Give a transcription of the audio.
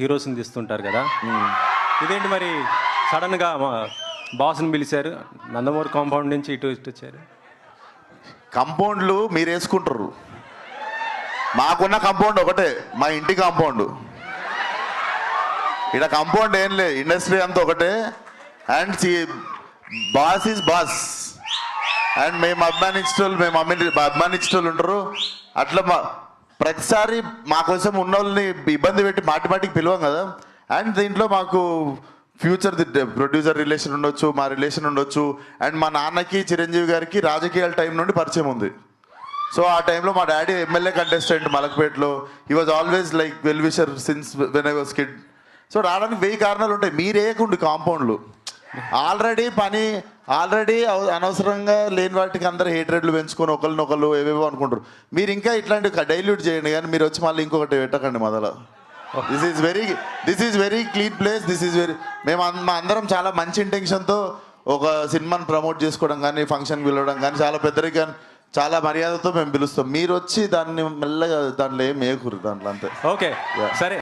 హీరోస్ని తీస్తుంటారు కదా. ఇదేంటి మరి సడన్గా మా బాస్ని పిలిచారు, నందమూరి కాంపౌండ్ నుంచి ఇటు వచ్చారు? కంపౌండ్లు మీరు వేసుకుంటారు, మాకున్న కాంపౌండ్ ఒకటే, మా ఇంటి కాంపౌండ్. ఇక్కడ కాంపౌండ్ ఏం లేదు, ఇండస్ట్రీ అంతా ఒకటే. And boss is boss. And మేము అభిమానించేటోళ్ళు ఉంటారు. అట్లా ప్రతిసారి మా కోసం ఉన్న వాళ్ళని ఇబ్బంది పెట్టి మాటికి పిలవం కదా. అండ్ దీంట్లో మాకు ఫ్యూచర్ ప్రొడ్యూసర్ రిలేషన్ ఉండొచ్చు, మా రిలేషన్ ఉండొచ్చు. అండ్ మా నాన్నకి చిరంజీవి గారికి రాజకీయాల టైం నుండి పరిచయం ఉంది. సో ఆ టైంలో మా డాడీ ఎమ్మెల్యే కంటెస్టెంట్ మలక్పేటలో. He was always like well wisher since when I was kid. So రావడానికి 1000 కారణాలు ఉంటాయి. మీరేకుండి కాంపౌండ్లు ఆల్రెడీ అనవసరంగా లేని వాటికి అందరూ హేట్రెడ్లు పెంచుకొని ఒకరినొకరు ఏవేవో అనుకుంటారు. మీరు ఇంకా ఇట్లాంటి డైల్యూట్ చేయండి, కానీ మీరు వచ్చి మళ్ళీ ఇంకొకటి పెట్టకండి మొదలు. This is very clean place. మా అందరం చాలా మంచి ఇంటెన్షన్తో ఒక సినిమాని ప్రమోట్ చేసుకోవడం కానీ, ఫంక్షన్కి పిలవడం కానీ, చాలా పెద్దరిగా చాలా మర్యాదతో మేము పిలుస్తాం. మీరు వచ్చి దాన్ని మెల్లగా దాంట్లో ఏం వేయకూడదు దాంట్లో, అంతే. ఓకే, సరే.